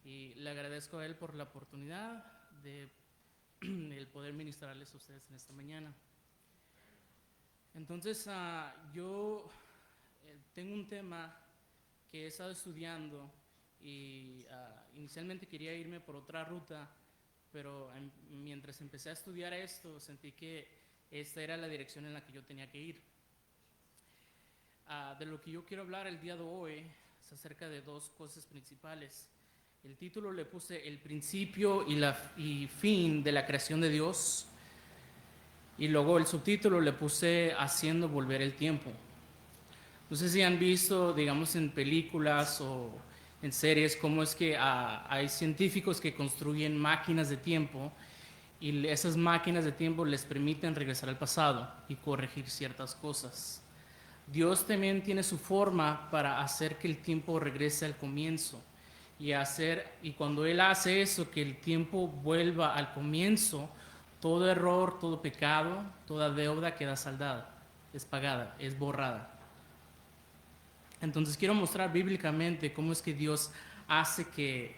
y le agradezco a él por la oportunidad de el poder ministrarles a ustedes en esta mañana. Entonces, yo tengo un tema que he estado estudiando y inicialmente quería irme por otra ruta, pero mientras empecé a estudiar esto, sentí que esta era la dirección en la que yo tenía que ir. De lo que yo quiero hablar el día de hoy es acerca de dos cosas principales. El título le puse El principio y fin de la creación de Dios, y luego el subtítulo le puse Haciendo volver el tiempo. No sé si han visto, digamos, en películas o en series, cómo es que hay científicos que construyen máquinas de tiempo y esas máquinas de tiempo les permiten regresar al pasado y corregir ciertas cosas. Dios también tiene su forma para hacer que el tiempo regrese al comienzo y cuando Él hace eso, que el tiempo vuelva al comienzo, todo error, todo pecado, toda deuda queda saldada, es pagada, es borrada. Entonces quiero mostrar bíblicamente cómo es que Dios hace que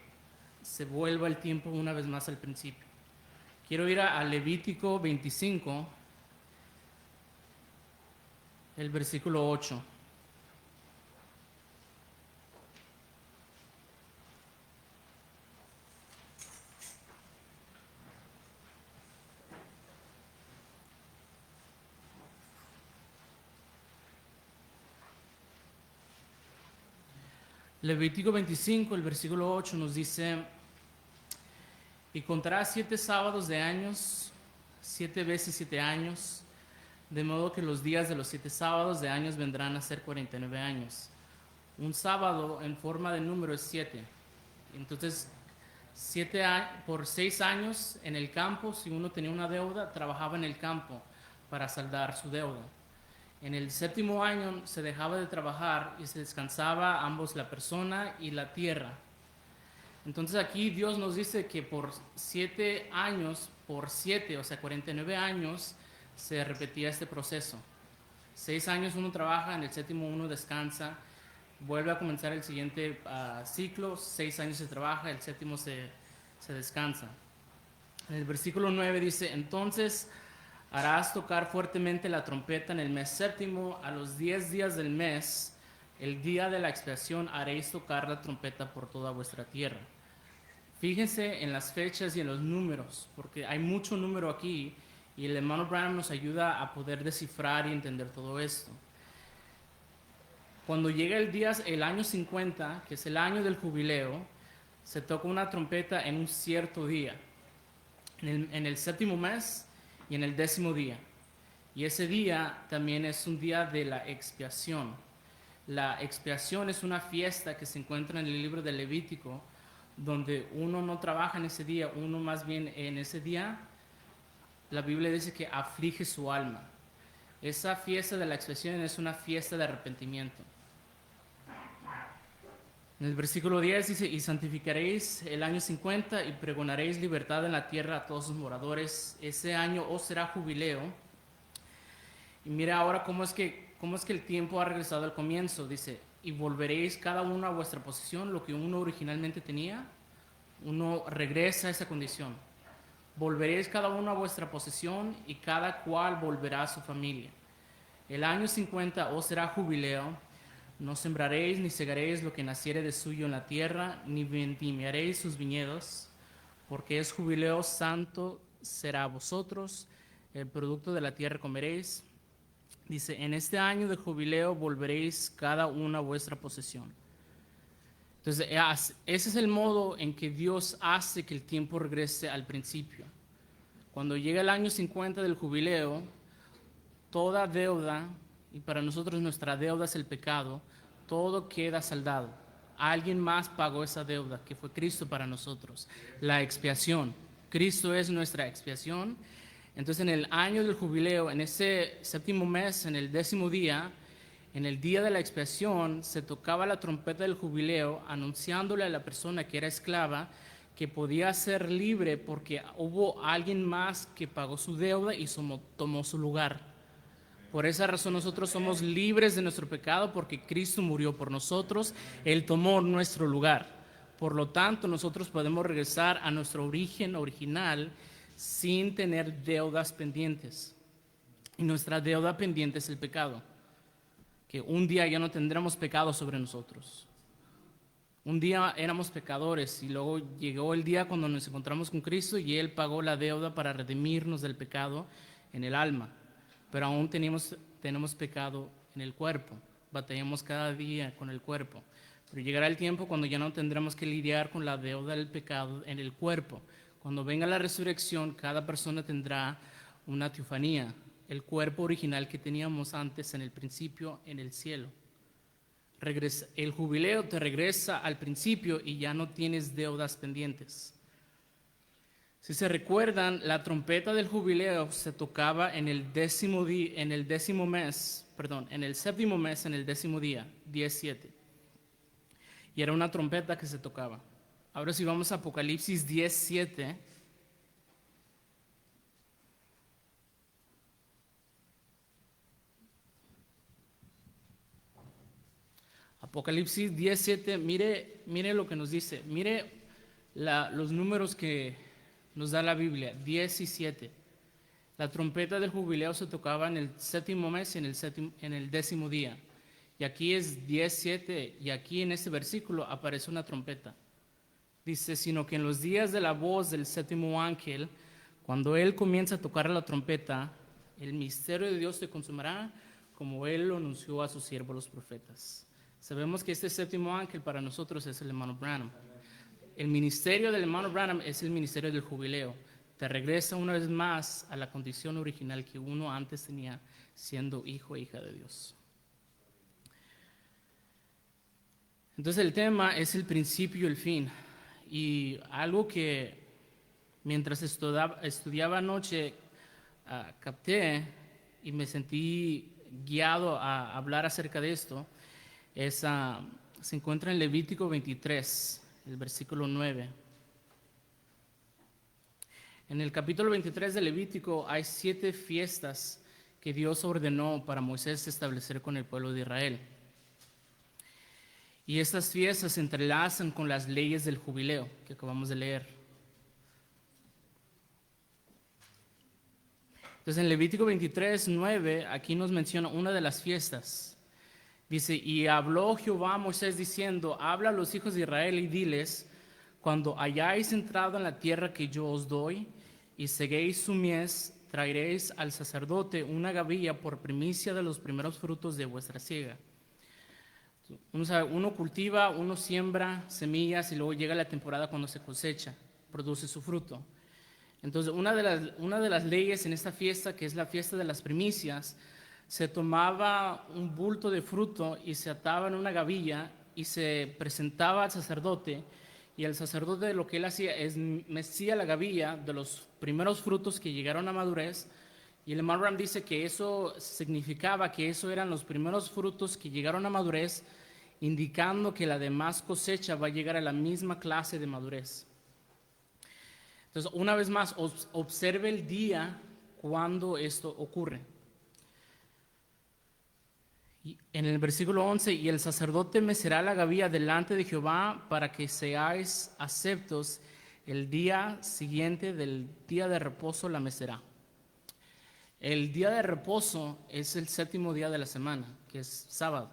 se vuelva el tiempo una vez más al principio. Quiero ir a Levítico 25, el versículo 8. Levítico 25, el versículo 8 nos dice: y contarás 7 sábados de años, 7 veces 7 años, de modo que los días de los 7 sábados de años vendrán a ser 49 años. Un sábado en forma de número es 7. Entonces, 7 por 6 años en el campo, si uno tenía una deuda, trabajaba en el campo para saldar su deuda. En el 7º año se dejaba de trabajar y se descansaba ambos, la persona y la tierra. Entonces aquí Dios nos dice que por 7 años, por 7, o sea 49 años, se repetía este proceso. 6 años uno trabaja, en el 7º uno descansa, vuelve a comenzar el siguiente ciclo, 6 años se trabaja, el 7º se descansa. En el versículo 9 dice: entonces harás tocar fuertemente la trompeta en el mes 7º, a los 10 días del mes, el día de la expiación, haréis tocar la trompeta por toda vuestra tierra. Fíjense en las fechas y en los números, porque hay mucho número aquí, y el hermano Branham nos ayuda a poder descifrar y entender todo esto. Cuando llega el año 50, que es el año del jubileo, se toca una trompeta en un cierto día, en el 7º mes y en el 10º día. Y ese día también es un día de la expiación. La expiación es una fiesta que se encuentra en el libro de Levítico, donde uno no trabaja en ese día, uno más bien en ese día, la Biblia dice que aflige su alma. Esa fiesta de la expiación es una fiesta de arrepentimiento. En el versículo 10 dice: y santificaréis el año 50 y pregonaréis libertad en la tierra a todos sus moradores. Ese año os será jubileo. Y mira ahora cómo es que el tiempo ha regresado al comienzo. Dice: y volveréis cada uno a vuestra posición, lo que uno originalmente tenía, uno regresa a esa condición. Volveréis cada uno a vuestra posesión y cada cual volverá a su familia. El año 50 os será jubileo. No sembraréis ni segaréis lo que naciere de suyo en la tierra, ni vendimiaréis sus viñedos, porque es jubileo santo será a vosotros, el producto de la tierra comeréis. Dice: en este año de jubileo volveréis cada uno a vuestra posesión. Entonces, ese es el modo en que Dios hace que el tiempo regrese al principio. Cuando llega el año 50 del jubileo, toda deuda, y para nosotros nuestra deuda es el pecado, todo queda saldado. Alguien más pagó esa deuda, que fue Cristo para nosotros. La expiación. Cristo es nuestra expiación. Entonces, en el año del jubileo, en ese 7º mes, en el 10º día, en el día de la expiación, se tocaba la trompeta del jubileo, anunciándole a la persona que era esclava que podía ser libre porque hubo alguien más que pagó su deuda y tomó su lugar. Por esa razón nosotros somos libres de nuestro pecado, porque Cristo murió por nosotros, Él tomó nuestro lugar. Por lo tanto, nosotros podemos regresar a nuestro origen original sin tener deudas pendientes. Y nuestra deuda pendiente es el pecado, que un día ya no tendremos pecado sobre nosotros. Un día éramos pecadores y luego llegó el día cuando nos encontramos con Cristo y Él pagó la deuda para redimirnos del pecado en el alma. Pero aún tenemos pecado en el cuerpo, batallamos cada día con el cuerpo. Pero llegará el tiempo cuando ya no tendremos que lidiar con la deuda del pecado en el cuerpo. Cuando venga la resurrección, cada persona tendrá una teofanía, el cuerpo original que teníamos antes en el principio en el cielo. El jubileo te regresa al principio y ya no tienes deudas pendientes. Si se recuerdan, la trompeta del jubileo se tocaba en el séptimo mes, en el 10º día, 17. Y era una trompeta que se tocaba. Ahora si vamos a Apocalipsis 10:7. Apocalipsis 10:7, mire lo que nos dice. Mire los números que nos da la Biblia, 10 y 7. La trompeta del jubileo se tocaba en el séptimo mes y en el 10º día. Y aquí es 10:7 y aquí en este versículo aparece una trompeta. Dice, sino que en los días de la voz del séptimo ángel, cuando él comienza a tocar la trompeta, el misterio de Dios se consumará como él lo anunció a sus siervos los profetas. Sabemos que este séptimo ángel para nosotros es el hermano Branham. El ministerio del hermano Branham es el ministerio del jubileo. Te regresa una vez más a la condición original que uno antes tenía siendo hijo e hija de Dios. Entonces el tema es el principio y el fin. Y algo que mientras estudiaba anoche capté y me sentí guiado a hablar acerca de esto, se encuentra en Levítico 23, el versículo 9. En el capítulo 23 de Levítico hay 7 fiestas que Dios ordenó para Moisés establecer con el pueblo de Israel. Y estas fiestas se entrelazan con las leyes del jubileo que acabamos de leer. Entonces en Levítico 23, 9, aquí nos menciona una de las fiestas. Dice, y habló Jehová a Moisés diciendo, habla a los hijos de Israel y diles, cuando hayáis entrado en la tierra que yo os doy, y seguéis su mies, traeréis al sacerdote una gavilla por primicia de los primeros frutos de vuestra siega. Uno cultiva, uno siembra semillas y luego llega la temporada cuando se cosecha, produce su fruto. Entonces, una de las leyes en esta fiesta, que es la fiesta de las primicias, se tomaba un bulto de fruto y se ataba en una gavilla y se presentaba al sacerdote, y el sacerdote lo que él hacía es mecía la gavilla de los primeros frutos que llegaron a madurez, y el hermano Branham dice que eso significaba que eso eran los primeros frutos que llegaron a madurez, indicando que la demás cosecha va a llegar a la misma clase de madurez. Entonces, una vez más, observe el día cuando esto ocurre. Y en el versículo 11, y el sacerdote mecerá la gavilla delante de Jehová para que seáis aceptos el día siguiente del día de reposo la mecerá. El día de reposo es el 7º día de la semana, que es sábado.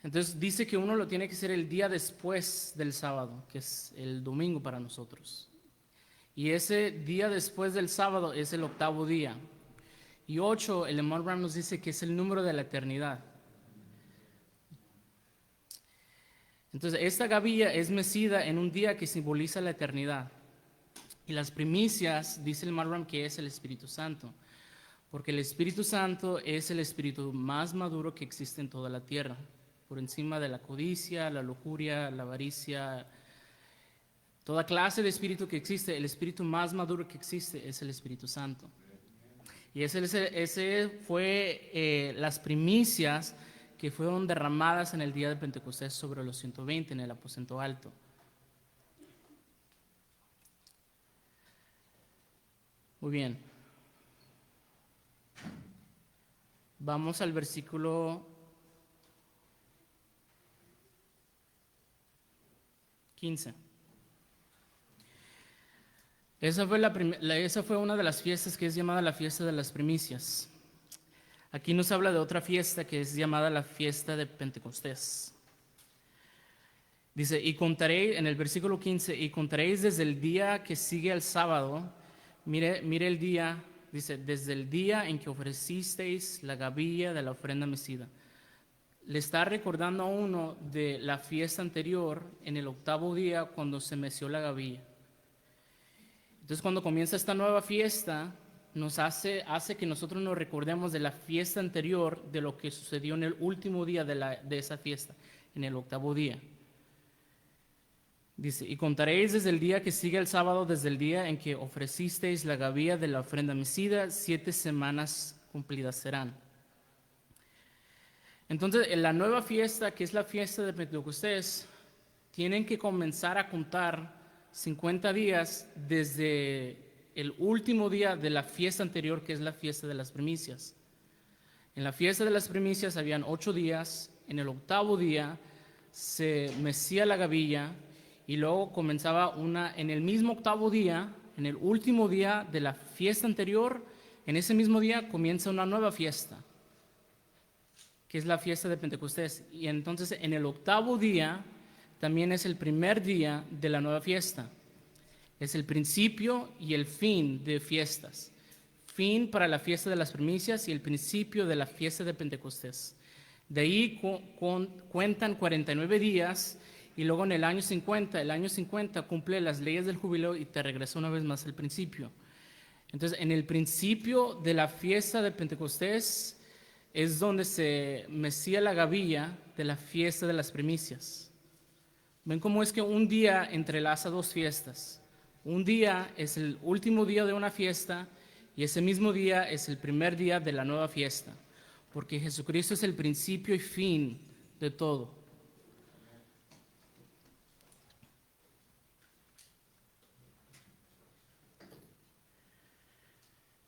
Entonces dice que uno lo tiene que hacer el día después del sábado, que es el domingo para nosotros. Y ese día después del sábado es el 8º día. Y 8, el hermano Branham nos dice que es el número de la eternidad. Entonces, esta gavilla es mecida en un día que simboliza la eternidad. Y las primicias, dice el hermano Branham, que es el Espíritu Santo. Porque el Espíritu Santo es el espíritu más maduro que existe en toda la tierra. Por encima de la codicia, la lujuria, la avaricia, toda clase de espíritu que existe, el espíritu más maduro que existe es el Espíritu Santo. Y ese fue las primicias que fueron derramadas en el día de Pentecostés sobre los 120 en el aposento alto. Muy bien. Vamos al versículo 15. Esa fue una de las fiestas que es llamada la fiesta de las primicias. Aquí nos habla de otra fiesta que es llamada la fiesta de Pentecostés. Dice, y contaréis, en el versículo 15, y contaréis desde el día que sigue al sábado, mire el día, dice, desde el día en que ofrecisteis la gavilla de la ofrenda mecida. Le está recordando a uno de la fiesta anterior, en el 8º día, cuando se meció la gavilla. Entonces, cuando comienza esta nueva fiesta, nos hace que nosotros nos recordemos de la fiesta anterior, de lo que sucedió en el último día de esa fiesta, en el 8º día. Dice, y contaréis desde el día que sigue el sábado, desde el día en que ofrecisteis la gavilla de la ofrenda mecida, 7 semanas cumplidas serán. Entonces, en la nueva fiesta, que es la fiesta de Pentecostés, tienen que comenzar a contar 50 días desde el último día de la fiesta anterior, que es la fiesta de las primicias. En la fiesta de las primicias habían 8 días, en el 8º día se mecía la gavilla y luego comenzaba en el mismo 8º día, en el último día de la fiesta anterior, en ese mismo día comienza una nueva fiesta, que es la fiesta de Pentecostés. Y entonces en el 8º día también es el primer día de la nueva fiesta. Es el principio y el fin de fiestas. Fin para la fiesta de las primicias y el principio de la fiesta de Pentecostés. De ahí cuentan 49 días y luego en el año 50 cumple las leyes del jubileo y te regresa una vez más al principio. Entonces, en el principio de la fiesta de Pentecostés es donde se mecía la gavilla de la fiesta de las primicias. ¿Ven cómo es que un día entrelaza dos fiestas? Un día es el último día de una fiesta y ese mismo día es el primer día de la nueva fiesta, porque Jesucristo es el principio y fin de todo.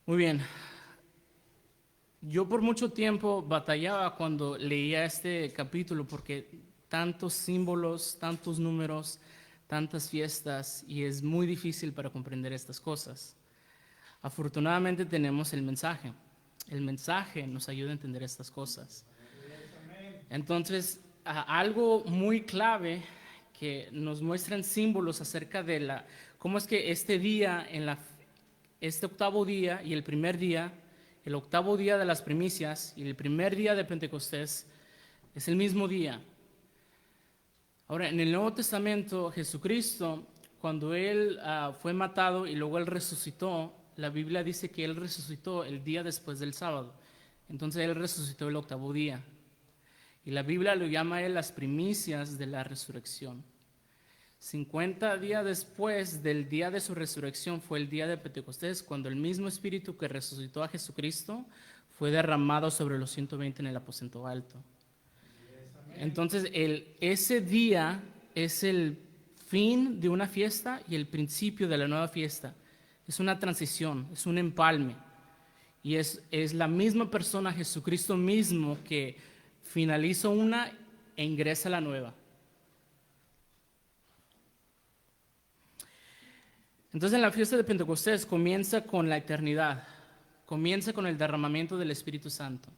Muy bien. Yo por mucho tiempo batallaba cuando leía este capítulo porque tantos símbolos, tantos números, tantas fiestas y es muy difícil para comprender estas cosas. Afortunadamente tenemos el mensaje. El mensaje nos ayuda a entender estas cosas. Entonces, algo muy clave que nos muestran símbolos acerca de cómo es que este día, este 8º día y el primer día, el 8º día de las primicias y el primer día de Pentecostés es el mismo día. Ahora, en el Nuevo Testamento, Jesucristo, cuando Él fue matado y luego Él resucitó, la Biblia dice que Él resucitó el día después del sábado. Entonces Él resucitó el 8º día. Y la Biblia lo llama a Él las primicias de la resurrección. 50 días después del día de su resurrección fue el día de Pentecostés, cuando el mismo Espíritu que resucitó a Jesucristo fue derramado sobre los 120 en el aposento alto. Entonces, ese día es el fin de una fiesta y el principio de la nueva fiesta. Es una transición, es un empalme. Y es la misma persona, Jesucristo mismo, que finaliza una e ingresa a la nueva. Entonces, en la fiesta de Pentecostés comienza con la eternidad, comienza con el derramamiento del Espíritu Santo.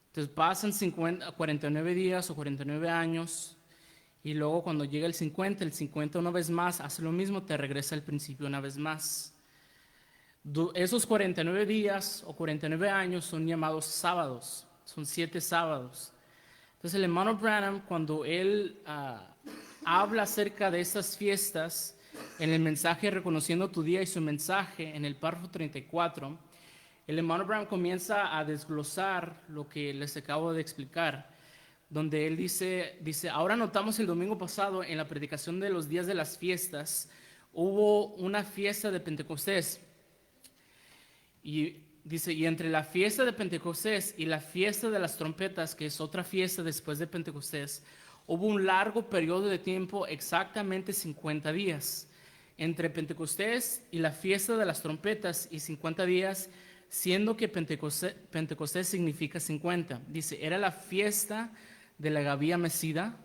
Entonces pasan 49 días o 49 años y luego cuando llega el 50 una vez más hace lo mismo, te regresa al principio una vez más. Esos 49 días o 49 años son llamados sábados, son 7 sábados. Entonces el hermano Branham, cuando él habla acerca de estas fiestas, en el mensaje Reconociendo tu Día y su mensaje, en el párrafo 34, el hermano Branham comienza a desglosar lo que les acabo de explicar, donde él dice, ahora notamos el domingo pasado en la predicación de los días de las fiestas, hubo una fiesta de Pentecostés. Y dice, y entre la fiesta de Pentecostés y la fiesta de las trompetas, que es otra fiesta después de Pentecostés, hubo un largo periodo de tiempo, exactamente 50 días. Entre Pentecostés y la fiesta de las trompetas y 50 días, siendo que Pentecostés significa 50. Dice, era la fiesta de la gavilla mecida,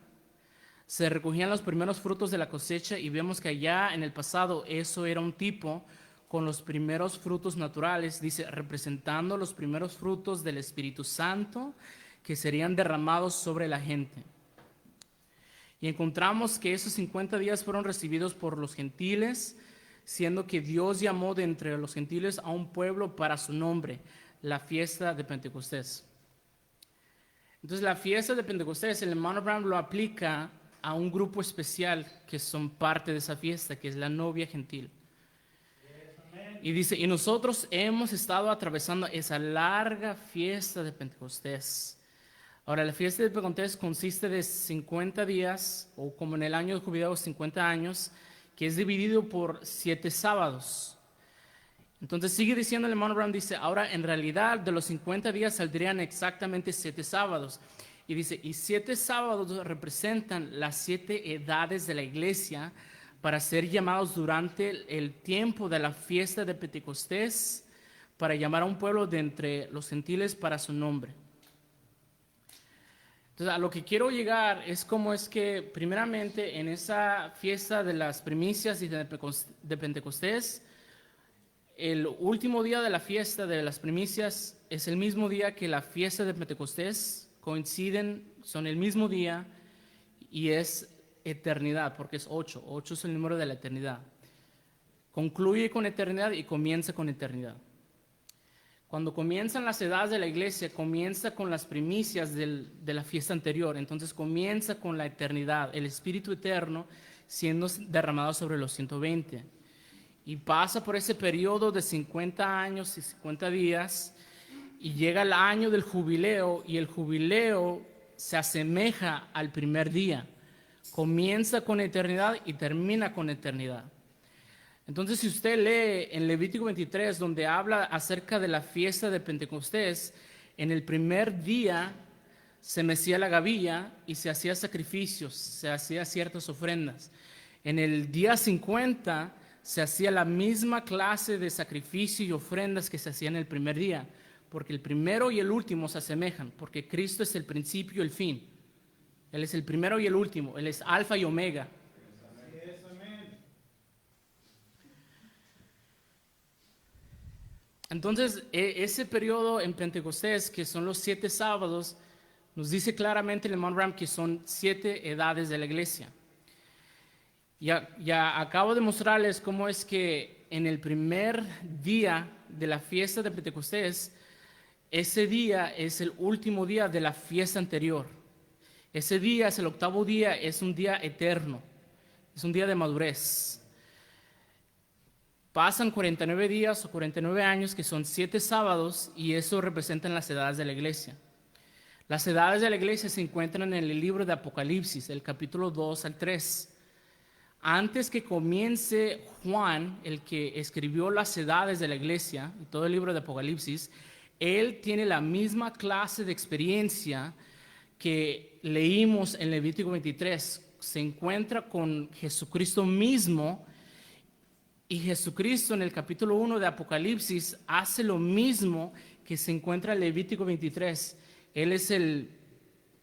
se recogían los primeros frutos de la cosecha y vemos que allá en el pasado eso era un tipo con los primeros frutos naturales, dice, representando los primeros frutos del Espíritu Santo que serían derramados sobre la gente. Y encontramos que esos 50 días fueron recibidos por los gentiles, siendo que Dios llamó de entre los gentiles a un pueblo para su nombre, la fiesta de Pentecostés. Entonces la fiesta de Pentecostés, el hermano Branham lo aplica a un grupo especial que son parte de esa fiesta, que es la novia gentil. Y dice, y nosotros hemos estado atravesando esa larga fiesta de Pentecostés. Ahora, la fiesta de Pentecostés consiste de 50 días, o como en el año de jubileo, 50 años, que es dividido por 7 sábados. Entonces sigue diciendo el hermano Brown, dice, ahora en realidad de los 50 días saldrían exactamente 7 sábados. Y dice, y 7 sábados representan las 7 edades de la iglesia para ser llamados durante el tiempo de la fiesta de Pentecostés, para llamar a un pueblo de entre los gentiles para su nombre. Entonces, a lo que quiero llegar es cómo es que, primeramente, en esa fiesta de las primicias y de Pentecostés, el último día de la fiesta de las primicias es el mismo día que la fiesta de Pentecostés, coinciden, son el mismo día y es eternidad, porque es 8. 8 es el número de la eternidad. Concluye con eternidad y comienza con eternidad. Cuando comienzan las edades de la iglesia, comienza con las primicias de la fiesta anterior. Entonces comienza con la eternidad, el Espíritu Eterno siendo derramado sobre los 120. Y pasa por ese periodo de 50 años y 50 días y llega el año del jubileo, y el jubileo se asemeja al primer día. Comienza con eternidad y termina con eternidad. Entonces, si usted lee en Levítico 23, donde habla acerca de la fiesta de Pentecostés, en el primer día se mecía la gavilla y se hacía sacrificios, se hacía ciertas ofrendas. En el día 50 se hacía la misma clase de sacrificio y ofrendas que se hacían en el primer día, porque el primero y el último se asemejan, porque Cristo es el principio y el fin. Él es el primero y el último, Él es alfa y omega. Entonces, ese periodo en Pentecostés, que son los 7 sábados, nos dice claramente el hermano Branham que son 7 edades de la iglesia. Ya acabo de mostrarles cómo es que en el primer día de la fiesta de Pentecostés, ese día es el último día de la fiesta anterior. Ese día es el 8º día, es un día eterno, es un día de madurez. Pasan 49 días o 49 años, que son 7 sábados, y eso representan las edades de la iglesia. Las edades de la iglesia se encuentran en el libro de Apocalipsis, el capítulo 2 al 3. Antes que comience Juan, el que escribió las edades de la iglesia, y todo el libro de Apocalipsis, él tiene la misma clase de experiencia que leímos en Levítico 23. Se encuentra con Jesucristo mismo. Y Jesucristo en el capítulo 1 de Apocalipsis hace lo mismo que se encuentra en Levítico 23. Él es el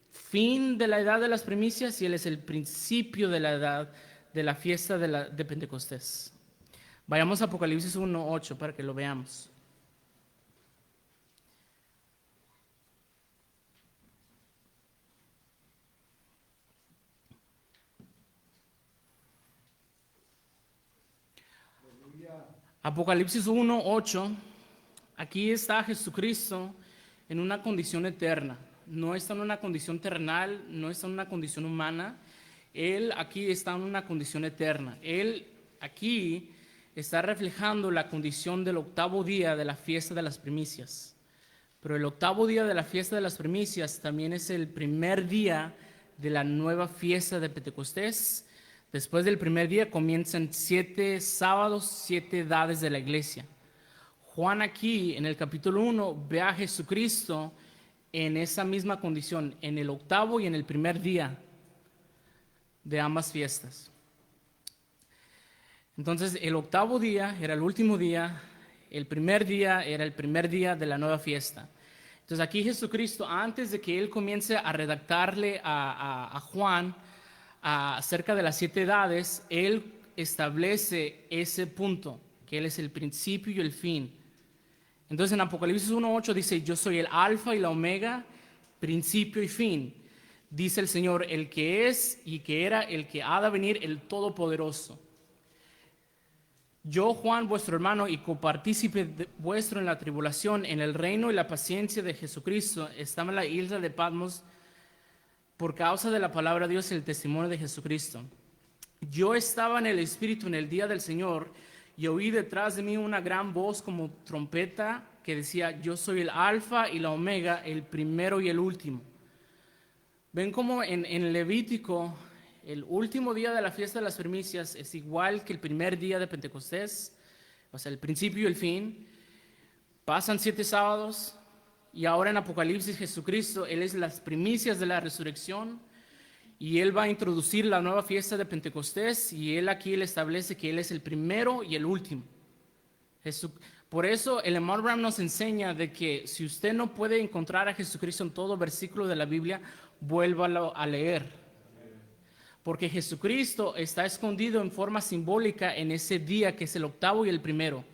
fin de la edad de las primicias y Él es el principio de la edad de la fiesta de Pentecostés. Vayamos a Apocalipsis 1:8 para que lo veamos. Apocalipsis 1:8, aquí está Jesucristo en una condición eterna, no está en una condición terrenal, no está en una condición humana, Él aquí está en una condición eterna. Él aquí está reflejando la condición del 8º día de la fiesta de las primicias, pero el 8º día de la fiesta de las primicias también es el primer día de la nueva fiesta de Pentecostés. Después del primer día comienzan 7 sábados, 7 edades de la iglesia. Juan aquí en el capítulo 1 ve a Jesucristo en esa misma condición, en el 8º y en el primer día de ambas fiestas. Entonces el 8º día era el último día, el primer día era el primer día de la nueva fiesta. Entonces aquí Jesucristo, antes de que él comience a redactarle a Juan, acerca de las 7 edades, Él establece ese punto, que Él es el principio y el fin. Entonces en Apocalipsis 1:8 dice, yo soy el alfa y la omega, principio y fin. Dice el Señor, el que es y que era, el que ha de venir, el Todopoderoso. Yo, Juan, vuestro hermano y copartícipe vuestro en la tribulación, en el reino y la paciencia de Jesucristo, estaba en la isla de Patmos por causa de la palabra de Dios y el testimonio de Jesucristo. Yo estaba en el Espíritu en el día del Señor y oí detrás de mí una gran voz como trompeta que decía, yo soy el alfa y la omega, el primero y el último. Ven como en Levítico, el último día de la fiesta de las primicias es igual que el primer día de Pentecostés, o sea, el principio y el fin. Pasan 7 sábados y ahora en Apocalipsis Jesucristo, Él es las primicias de la resurrección y Él va a introducir la nueva fiesta de Pentecostés y Él aquí le establece que Él es el primero y el último. Por eso el hermano Branham nos enseña de que si usted no puede encontrar a Jesucristo en todo versículo de la Biblia, vuélvalo a leer. Porque Jesucristo está escondido en forma simbólica en ese día que es el octavo y el primero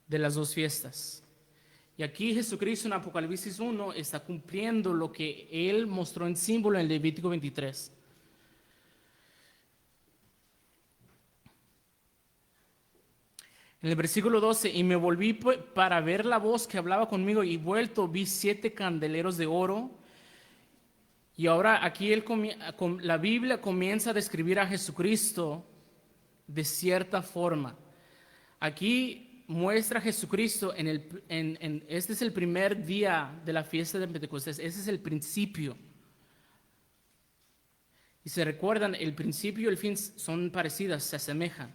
de las 2 fiestas. Y aquí Jesucristo en Apocalipsis 1 está cumpliendo lo que Él mostró en símbolo en Levítico 23. En el versículo 12, y me volví para ver la voz que hablaba conmigo y vuelto vi 7 candeleros de oro. Y ahora aquí la Biblia comienza a describir a Jesucristo de cierta forma. Aquí muestra a Jesucristo este es el primer día de la fiesta de Pentecostés, ese es el principio. Y se recuerdan, el principio y el fin son parecidas, se asemejan.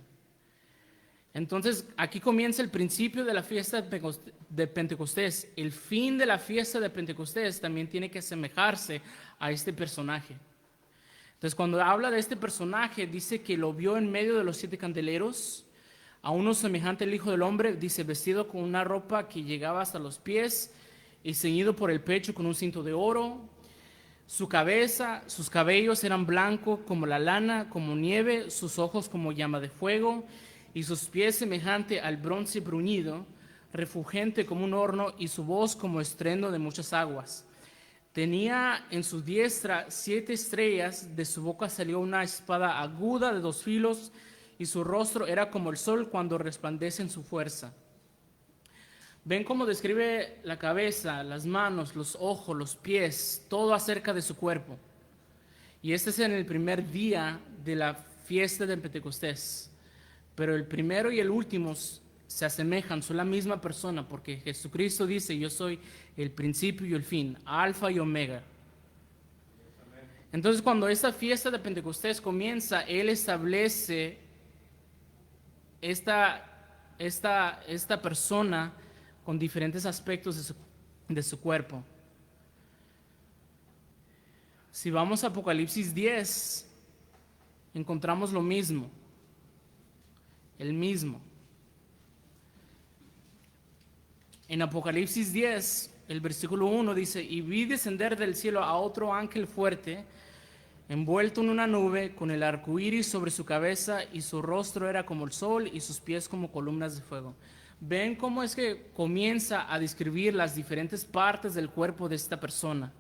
Entonces, aquí comienza el principio de la fiesta de Pentecostés. El fin de la fiesta de Pentecostés también tiene que asemejarse a este personaje. Entonces, cuando habla de este personaje, dice que lo vio en medio de los 7 candeleros, a uno semejante al Hijo del Hombre, dice, vestido con una ropa que llegaba hasta los pies y ceñido por el pecho con un cinto de oro. Su cabeza, sus cabellos eran blancos como la lana, como nieve, sus ojos como llama de fuego, y sus pies semejante al bronce bruñido, refulgente como un horno, y su voz como estruendo de muchas aguas. Tenía en su diestra 7 estrellas, de su boca salió una espada aguda de 2 filos, y su rostro era como el sol cuando resplandece en su fuerza. Ven cómo describe la cabeza, las manos, los ojos, los pies, todo acerca de su cuerpo. Y este es en el primer día de la fiesta de Pentecostés. Pero el primero y el último se asemejan, son la misma persona, porque Jesucristo dice, yo soy el principio y el fin, alfa y omega. Entonces, cuando esta fiesta de Pentecostés comienza, Él establece esta persona con diferentes aspectos de su cuerpo. Si vamos a Apocalipsis 10, encontramos lo mismo. El mismo. En Apocalipsis 10, el versículo 1 dice, y vi descender del cielo a otro ángel fuerte, envuelto en una nube, con el arco iris sobre su cabeza, y su rostro era como el sol, y sus pies como columnas de fuego. ¿Ven cómo es que comienza a describir las diferentes partes del cuerpo de esta persona?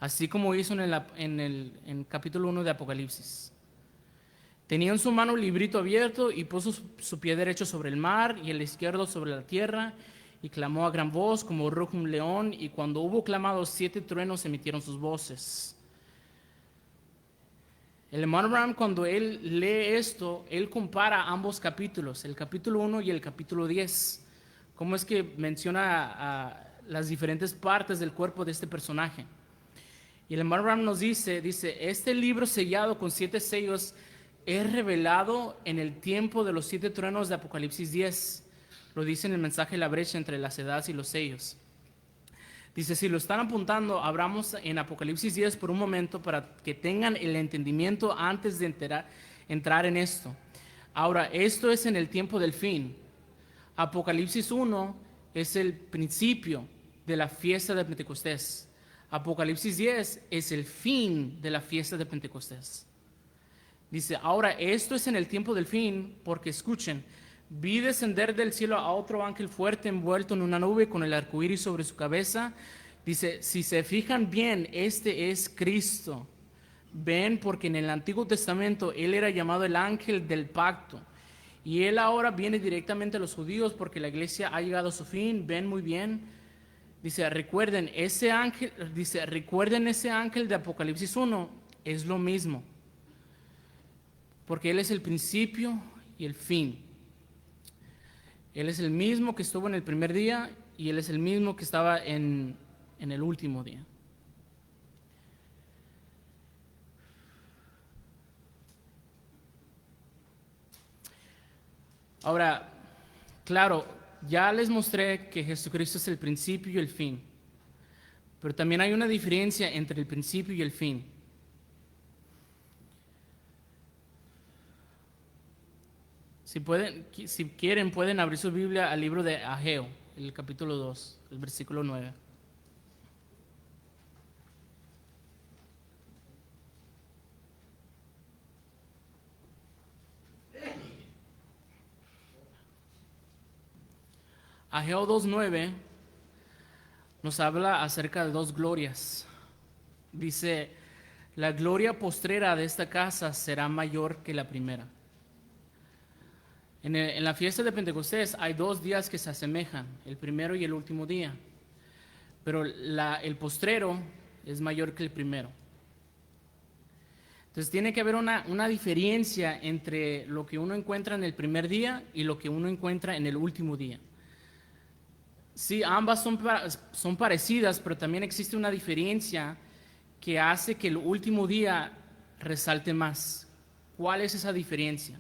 Así como hizo en capítulo 1 de Apocalipsis. Tenía en su mano un librito abierto y puso su pie derecho sobre el mar y el izquierdo sobre la tierra y clamó a gran voz como ruge un león, y cuando hubo clamado 7 truenos emitieron sus voces. El hermano Branham, cuando él lee esto, él compara ambos capítulos, el capítulo 1 y el capítulo 10. Cómo es que menciona a las diferentes partes del cuerpo de este personaje. Y el hermano Branham nos dice, este libro sellado con 7 sellos es revelado en el tiempo de los 7 truenos de Apocalipsis 10. Lo dice en el mensaje La brecha entre las edades y los sellos. Dice, si lo están apuntando, abramos en Apocalipsis 10 por un momento para que tengan el entendimiento antes de entrar en esto. Ahora, esto es en el tiempo del fin. Apocalipsis 1 es el principio de la fiesta de Pentecostés. Apocalipsis 10 es el fin de la fiesta de Pentecostés. Dice, ahora esto es en el tiempo del fin, porque escuchen, vi descender del cielo a otro ángel fuerte envuelto en una nube con el arco iris sobre su cabeza. Dice, si se fijan bien, este es Cristo. Ven, porque en el Antiguo Testamento él era llamado el ángel del pacto. Y él ahora viene directamente a los judíos porque la iglesia ha llegado a su fin. Ven muy bien. Dice, recuerden ese ángel de Apocalipsis 1, es lo mismo. Porque él es el principio y el fin. Él es el mismo que estuvo en el primer día y él es el mismo que estaba en el último día. Ahora, claro, ya les mostré que Jesucristo es el principio y el fin, pero también hay una diferencia entre el principio y el fin. Si quieren, pueden abrir su Biblia al libro de Ageo, el capítulo 2, el versículo 9. Ageo 2:9 nos habla acerca de dos glorias. Dice, la gloria postrera de esta casa será mayor que la primera. En la fiesta de Pentecostés hay 2 días que se asemejan, el primero y el último día, pero el postrero es mayor que el primero. Entonces tiene que haber una diferencia entre lo que uno encuentra en el primer día y lo que uno encuentra en el último día. Sí, ambas son parecidas, pero también existe una diferencia que hace que el último día resalte más. ¿Cuál es esa diferencia?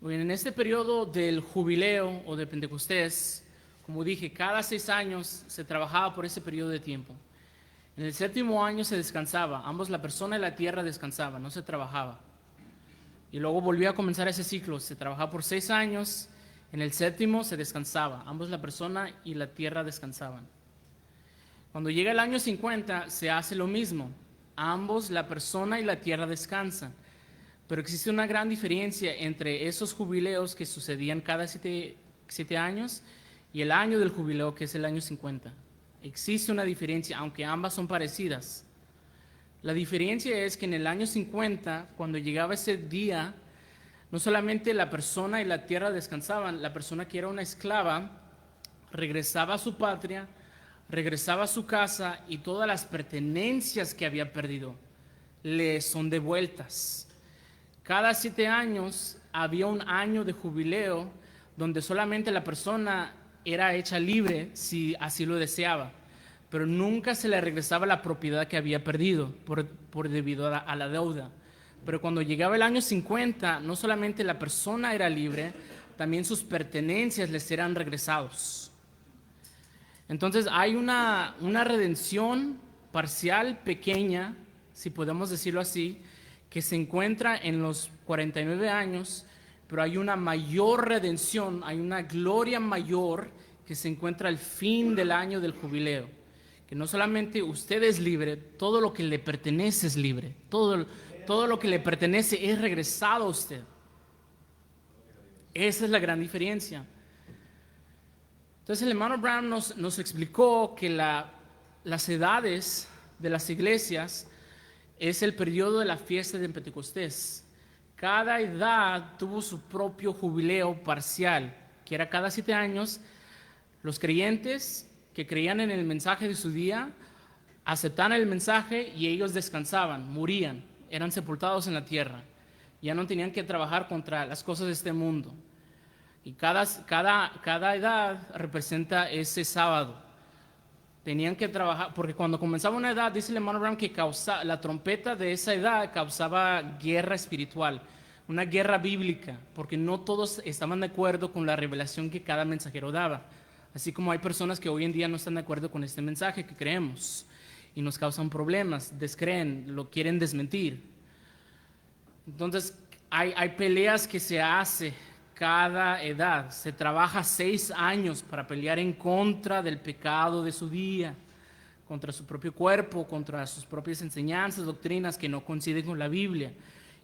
Bueno, en este periodo del jubileo o de Pentecostés, como dije, cada 6 años se trabajaba por ese periodo de tiempo. En el 7º año se descansaba, ambos, la persona y la tierra, descansaban, no se trabajaba. Y luego volvía a comenzar ese ciclo, se trabajaba por 6 años, en el 7º se descansaba, ambos, la persona y la tierra, descansaban. Cuando llega el año 50 se hace lo mismo, ambos, la persona y la tierra, descansan. Pero existe una gran diferencia entre esos jubileos que sucedían cada 7 años y el año del jubileo, que es el año 50. Existe una diferencia, aunque ambas son parecidas. La diferencia es que en el año 50, cuando llegaba ese día, no solamente la persona y la tierra descansaban, la persona que era una esclava regresaba a su patria, regresaba a su casa y todas las pertenencias que había perdido le son devueltas. Cada 7 años había un año de jubileo donde solamente la persona era hecha libre si así lo deseaba, pero nunca se le regresaba la propiedad que había perdido por debido a la deuda. Pero cuando llegaba el año 50, no solamente la persona era libre, también sus pertenencias les eran regresados. Entonces hay una redención parcial, pequeña, si podemos decirlo así, que se encuentra en los 49 años, pero hay una mayor redención, hay una gloria mayor que se encuentra al fin del año del jubileo, que no solamente usted es libre, todo lo que le pertenece es libre, todo lo que le pertenece es regresado a usted. Esa es la gran diferencia. Entonces el hermano Branham nos explicó que las edades de las iglesias es el periodo de la fiesta de Pentecostés. Cada edad tuvo su propio jubileo parcial, que era cada 7 años. Los creyentes que creían en el mensaje de su día aceptaban el mensaje y ellos descansaban, morían, eran sepultados en la tierra. Ya no tenían que trabajar contra las cosas de este mundo. Y cada edad representa ese sábado. Tenían que trabajar, porque cuando comenzaba una edad, dice el hermano Branham que la trompeta de esa edad causaba guerra espiritual, una guerra bíblica, porque no todos estaban de acuerdo con la revelación que cada mensajero daba. Así como hay personas que hoy en día no están de acuerdo con este mensaje que creemos y nos causan problemas, descreen, lo quieren desmentir. Entonces hay peleas que se hacen cada edad. Se trabaja 6 años para pelear en contra del pecado de su día, contra su propio cuerpo, contra sus propias enseñanzas, doctrinas que no coinciden con la Biblia.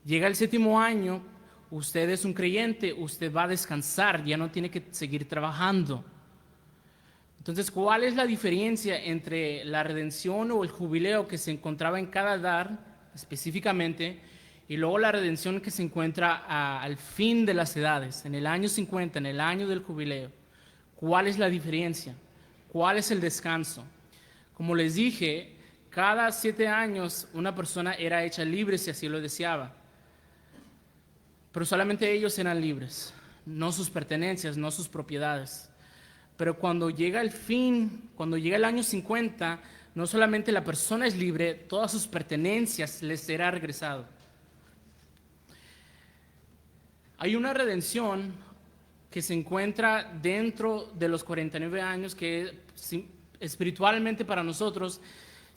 Llega el 7º año, usted es un creyente, usted va a descansar, ya no tiene que seguir trabajando. Entonces, ¿cuál es la diferencia entre la redención o el jubileo que se encontraba en cada edad específicamente y luego la redención que se encuentra al fin de las edades, en el año 50, en el año del jubileo? ¿Cuál es la diferencia? ¿Cuál es el descanso? Como les dije, cada 7 años una persona era hecha libre si así lo deseaba, pero solamente ellos eran libres, no sus pertenencias, no sus propiedades. Pero cuando llega el fin, cuando llega el año 50, no solamente la persona es libre, todas sus pertenencias les será regresado. Hay una redención que se encuentra dentro de los 49 años que espiritualmente para nosotros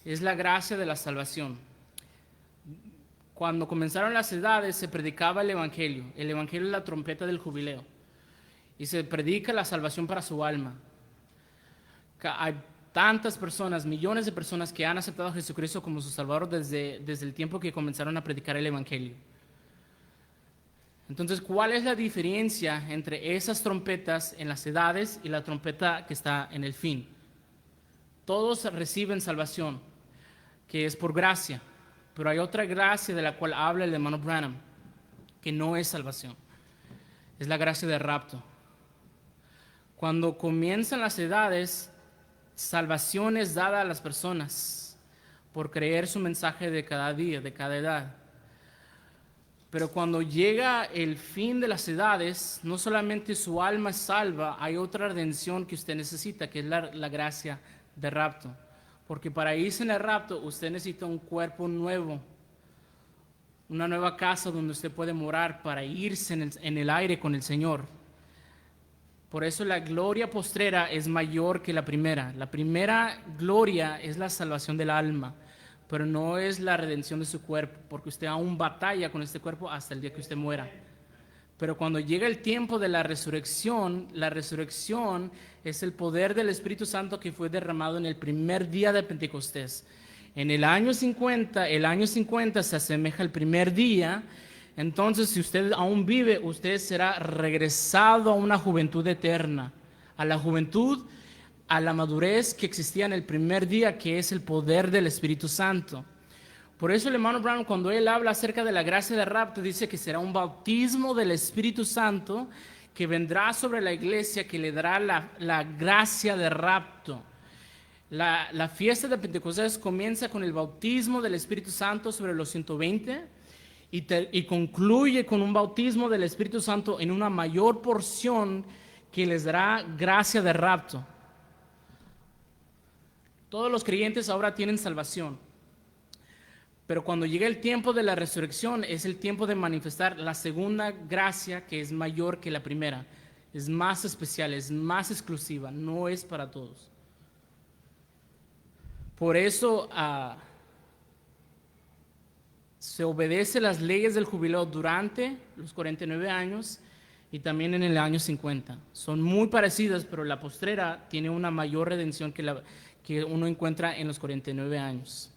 es la gracia de la salvación. Cuando comenzaron las edades se predicaba el evangelio es la trompeta del jubileo, y se predica la salvación para su alma. Hay tantas personas, millones de personas que han aceptado a Jesucristo como su Salvador desde el tiempo que comenzaron a predicar el evangelio. Entonces, ¿cuál es la diferencia entre esas trompetas en las edades y la trompeta que está en el fin? Todos reciben salvación, que es por gracia, pero hay otra gracia de la cual habla el hermano Branham, que no es salvación, es la gracia del rapto. Cuando comienzan las edades, salvación es dada a las personas por creer su mensaje de cada día, de cada edad. Pero cuando llega el fin de las edades, no solamente su alma es salva, hay otra redención que usted necesita, que es la gracia de rapto. Porque para irse en el rapto, usted necesita un cuerpo nuevo, una nueva casa donde usted puede morar para irse en el aire con el Señor. Por eso la gloria postrera es mayor que la primera. La primera gloria es la salvación del alma, pero no es la redención de su cuerpo, porque usted aún batalla con este cuerpo hasta el día que usted muera. Pero cuando llega el tiempo de la resurrección es el poder del Espíritu Santo que fue derramado en el primer día de Pentecostés. En el año 50 se asemeja al primer día. Entonces, si usted aún vive, usted será regresado a una juventud eterna, a la juventud, a la madurez que existía en el primer día, que es el poder del Espíritu Santo. Por eso el hermano Brown, cuando él habla acerca de la gracia de rapto, dice que será un bautismo del Espíritu Santo que vendrá sobre la iglesia, que le dará la gracia de rapto. La fiesta de Pentecostés comienza con el bautismo del Espíritu Santo sobre los 120 y concluye con un bautismo del Espíritu Santo en una mayor porción que les dará gracia de rapto. Todos los creyentes ahora tienen salvación, pero cuando llega el tiempo de la resurrección es el tiempo de manifestar la segunda gracia, que es mayor que la primera, es más especial, es más exclusiva, no es para todos. Por eso se obedece las leyes del jubileo durante los 49 años y también en el año 50. Son muy parecidas, pero la postrera tiene una mayor redención que uno encuentra en los 49 años.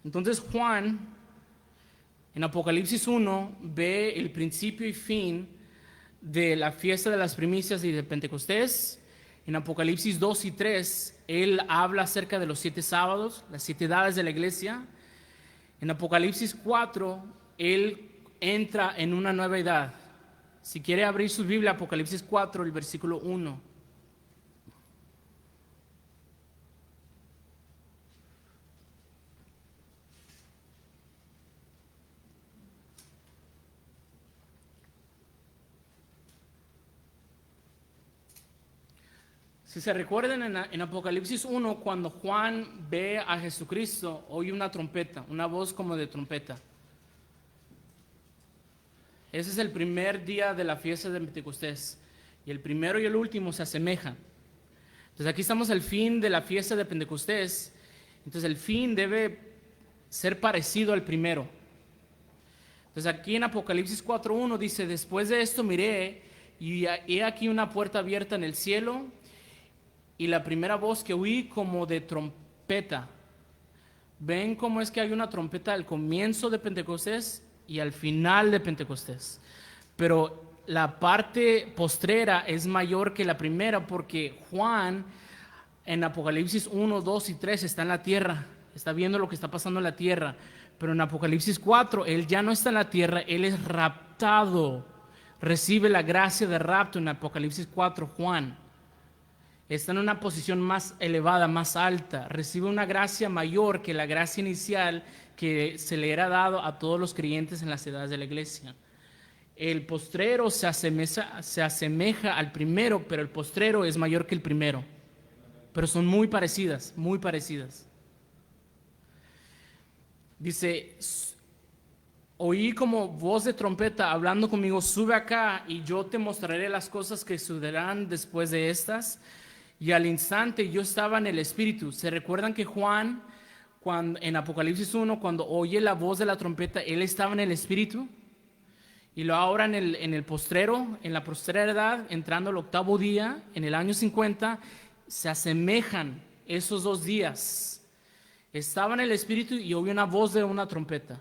Entonces Juan, en Apocalipsis 1, ve el principio y fin de la fiesta de las primicias y de Pentecostés. En Apocalipsis 2 y 3, él habla acerca de los 7 sábados, las 7 edades de la iglesia. En Apocalipsis 4, él entra en una nueva edad. Si quiere abrir su Biblia, Apocalipsis 4, el versículo 1. Si se recuerdan en Apocalipsis 1, cuando Juan ve a Jesucristo, oye una trompeta, una voz como de trompeta. Ese es el primer día de la fiesta de Pentecostés. Y el primero y el último se asemejan. Entonces aquí estamos al fin de la fiesta de Pentecostés. Entonces el fin debe ser parecido al primero. Entonces aquí en Apocalipsis 4:1 dice, después de esto miré y he aquí una puerta abierta en el cielo y la primera voz que oí como de trompeta. ¿Ven cómo es que hay una trompeta al comienzo de Pentecostés y al final de Pentecostés? Pero la parte postrera es mayor que la primera porque Juan en Apocalipsis 1, 2 y 3 está en la tierra, está viendo lo que está pasando en la tierra, pero en Apocalipsis 4 él ya no está en la tierra, él es raptado, recibe la gracia de rapto en Apocalipsis 4, Juan. Está en una posición más elevada, más alta, recibe una gracia mayor que la gracia inicial que se le era dado a todos los creyentes en las edades de la iglesia. El postrero se asemeja al primero, pero el postrero es mayor que el primero. Pero son muy parecidas, muy parecidas. Dice, oí como voz de trompeta hablando conmigo, sube acá y yo te mostraré las cosas que sucederán después de estas. Y al instante yo estaba en el Espíritu. ¿Se recuerdan que Juan, en Apocalipsis 1, cuando oye la voz de la trompeta, él estaba en el Espíritu? Y lo ahora en el postrero, en la postrera edad, entrando al octavo día, en el año 50, se asemejan esos 2 días. Estaba en el Espíritu y oí una voz de una trompeta.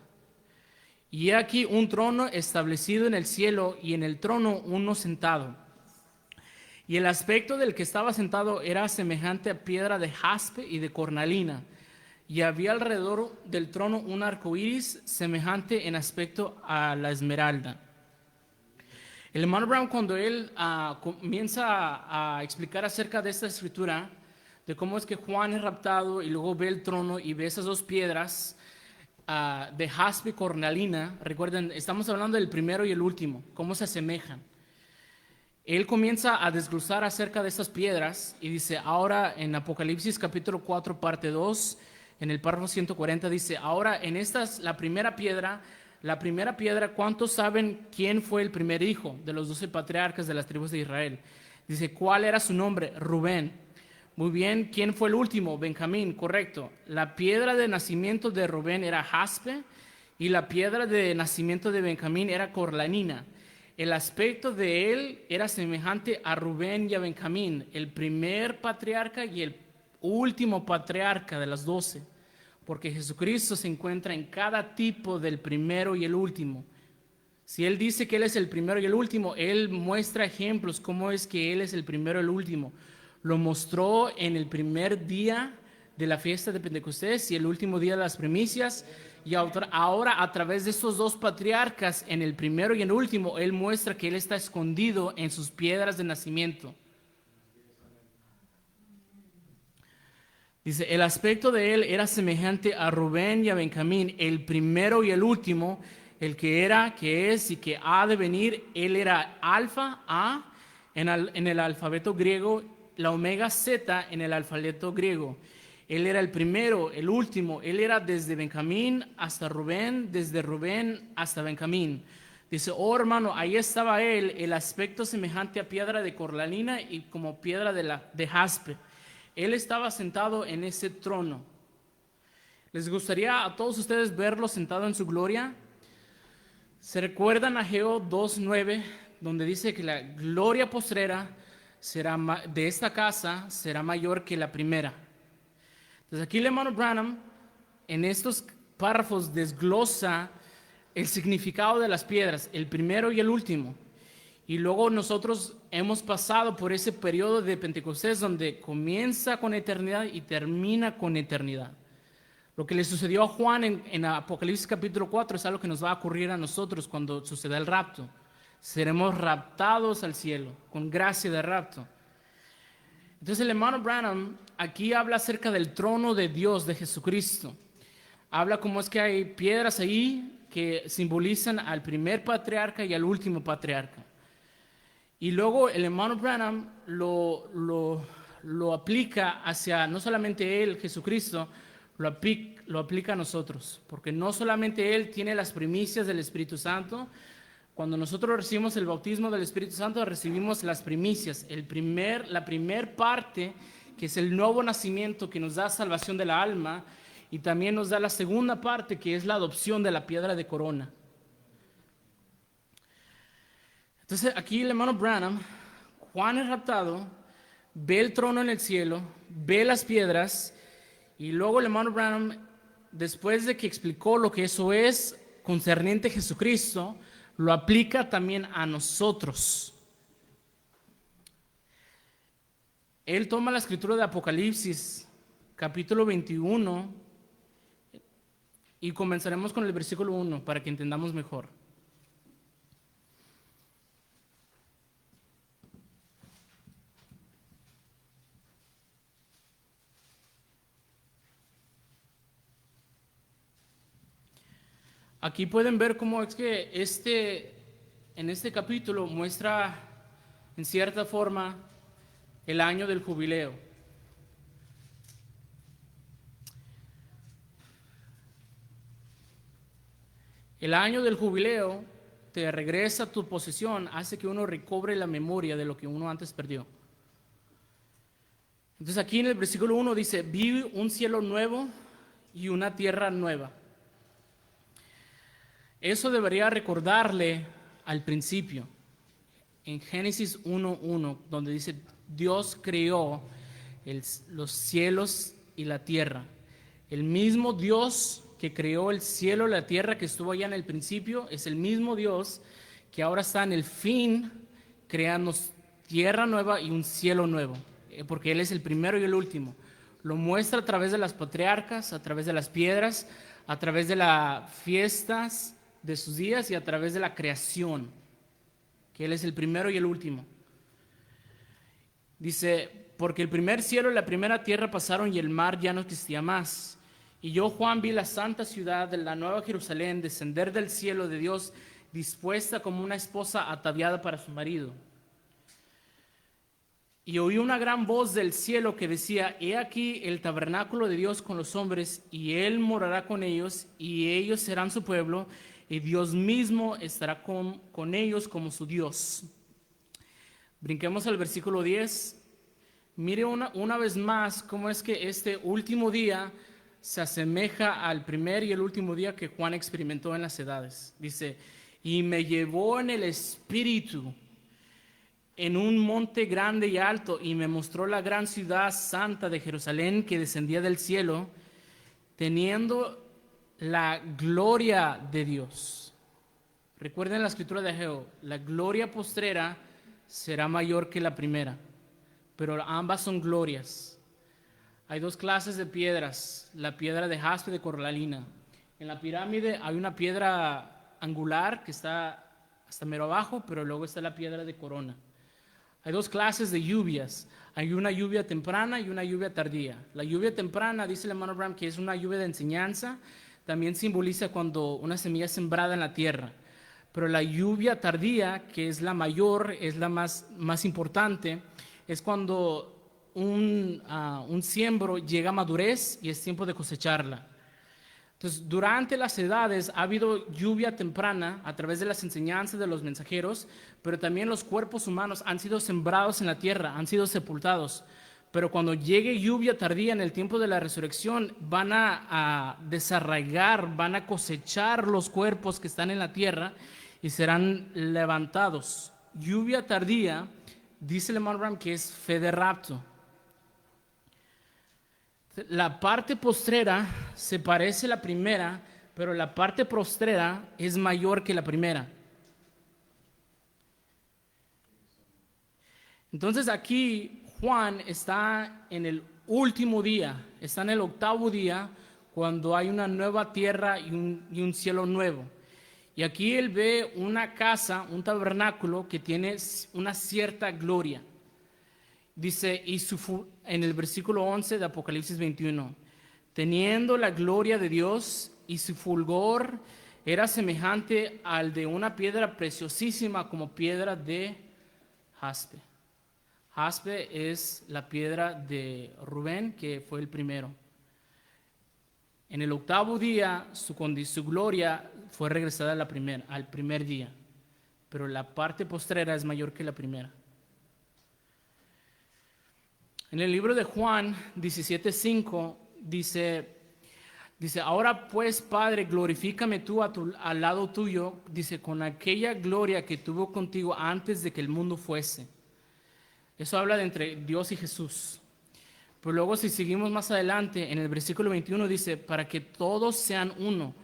Y he aquí un trono establecido en el cielo y en el trono uno sentado. Y el aspecto del que estaba sentado era semejante a piedra de jaspe y de cornalina. Y había alrededor del trono un arco iris semejante en aspecto a la esmeralda. El hermano Brown, cuando él comienza a explicar acerca de esta escritura, de cómo es que Juan es raptado y luego ve el trono y ve esas 2 piedras de jaspe y cornalina, recuerden, estamos hablando del primero y el último, cómo se asemejan. Él comienza a desglosar acerca de estas piedras y dice, ahora en Apocalipsis capítulo 4, parte 2, en el párrafo 140, dice, ahora en estas, la primera piedra, ¿cuántos saben quién fue el primer hijo de los 12 patriarcas de las tribus de Israel? Dice, ¿cuál era su nombre? Rubén. Muy bien, ¿quién fue el último? Benjamín, correcto. La piedra de nacimiento de Rubén era jaspe y la piedra de nacimiento de Benjamín era cornalina. El aspecto de él era semejante a Rubén y a Benjamín, el primer patriarca y el último patriarca de las 12, porque Jesucristo se encuentra en cada tipo del primero y el último. Si él dice que él es el primero y el último, él muestra ejemplos cómo es que él es el primero y el último. Lo mostró en el primer día de la fiesta de Pentecostés y el último día de las primicias. Y ahora a través de estos 2 patriarcas, en el primero y en el último, él muestra que él está escondido en sus piedras de nacimiento. Dice, el aspecto de él era semejante a Rubén y a Benjamín, el primero y el último, el que era, que es y que ha de venir. Él era alfa, A, en el alfabeto griego, la omega, Z, en el alfabeto griego. Él era el primero, el último. Él era desde Benjamín hasta Rubén, desde Rubén hasta Benjamín. Dice, oh hermano, ahí estaba él, el aspecto semejante a piedra de cornalina y como piedra de jaspe. Él estaba sentado en ese trono. ¿Les gustaría a todos ustedes verlo sentado en su gloria? ¿Se recuerdan a Ageo 2:9, donde dice que la gloria postrera de esta casa será mayor que la primera? Entonces aquí el hermano Branham en estos párrafos desglosa el significado de las piedras, el primero y el último. Y luego nosotros hemos pasado por ese periodo de Pentecostés donde comienza con eternidad y termina con eternidad. Lo que le sucedió a Juan en Apocalipsis capítulo 4 es algo que nos va a ocurrir a nosotros cuando suceda el rapto. Seremos raptados al cielo con gracia de rapto. Entonces el hermano Branham aquí habla acerca del trono de Dios, de Jesucristo. Habla como es que hay piedras ahí que simbolizan al primer patriarca y al último patriarca. Y luego el hermano Branham lo aplica hacia no solamente él, Jesucristo, lo aplica a nosotros. Porque no solamente él tiene las primicias del Espíritu Santo. Cuando nosotros recibimos el bautismo del Espíritu Santo, recibimos las primicias, la primer parte, que es el nuevo nacimiento que nos da salvación de la alma, y también nos da la segunda parte, que es la adopción de la piedra de corona. Entonces aquí el hermano Branham, Juan es raptado, ve el trono en el cielo, ve las piedras, y luego el hermano Branham, después de que explicó lo que eso es concerniente a Jesucristo, lo aplica también a nosotros. Él toma la escritura de Apocalipsis, capítulo 21, y comenzaremos con el versículo 1 para que entendamos mejor. Aquí pueden ver cómo es que en este capítulo muestra en cierta forma el año del jubileo. El año del jubileo te regresa a tu posesión, hace que uno recobre la memoria de lo que uno antes perdió. Entonces aquí en el versículo 1 dice, vi un cielo nuevo y una tierra nueva. Eso debería recordarle al principio, en Génesis 1:1, donde dice, Dios creó los cielos y la tierra. El mismo Dios que creó el cielo y la tierra que estuvo allá en el principio, es el mismo Dios que ahora está en el fin creando tierra nueva y un cielo nuevo, porque Él es el primero y el último. Lo muestra a través de las patriarcas, a través de las piedras, a través de las fiestas de sus días y a través de la creación, que Él es el primero y el último. Dice, porque el primer cielo y la primera tierra pasaron y el mar ya no existía más. Y yo, Juan, vi la santa ciudad de la nueva Jerusalén descender del cielo de Dios, dispuesta como una esposa ataviada para su marido. Y oí una gran voz del cielo que decía, he aquí el tabernáculo de Dios con los hombres, y Él morará con ellos, y ellos serán su pueblo, y Dios mismo estará con ellos como su Dios. Brinquemos al versículo 10. Mire una vez más cómo es que este último día se asemeja al primer y el último día que Juan experimentó en las edades. Dice, y me llevó en el espíritu en un monte grande y alto, y me mostró la gran ciudad santa de Jerusalén que descendía del cielo, teniendo la gloria de Dios. Recuerden la escritura de Ageo, la gloria postrera será mayor que la primera, pero ambas son glorias. Hay dos clases de piedras, la piedra de jaspe y de coralina. En la pirámide hay una piedra angular que está hasta mero abajo, pero luego está la piedra de corona. Hay dos clases de lluvias. Hay una lluvia temprana y una lluvia tardía. La lluvia temprana, dice el hermano Branham, que es una lluvia de enseñanza, también simboliza cuando una semilla es sembrada en la tierra. Pero la lluvia tardía, que es la mayor, es la más importante, es cuando un siembro llega a madurez y es tiempo de cosecharla. Entonces, durante las edades ha habido lluvia temprana a través de las enseñanzas de los mensajeros, pero también los cuerpos humanos han sido sembrados en la tierra, han sido sepultados. Pero cuando llegue lluvia tardía en el tiempo de la resurrección, van a desarraigar, van a cosechar los cuerpos que están en la tierra y serán levantados. Lluvia tardía, dice el hermano Branham, que es fe de rapto. La parte postrera se parece a la primera, pero la parte postrera es mayor que la primera. Entonces aquí Juan está en el último día, está en el octavo día, cuando hay una nueva tierra y un cielo nuevo. Y aquí él ve una casa, un tabernáculo que tiene una cierta gloria. Dice, en el versículo 11 de Apocalipsis 21, teniendo la gloria de Dios y su fulgor era semejante al de una piedra preciosísima como piedra de jaspe. Jaspe es la piedra de Rubén, que fue el primero. En el octavo día su gloria fue regresada al primer día, pero la parte postrera es mayor que la primera. En el libro de Juan 17:5 dice, Dice, ahora pues, Padre, glorifícame tú al lado tuyo, dice, con aquella gloria que tuvo contigo antes de que el mundo fuese. Eso habla de entre Dios y Jesús. Pero luego si seguimos más adelante, en el versículo 21 dice, para que todos sean uno,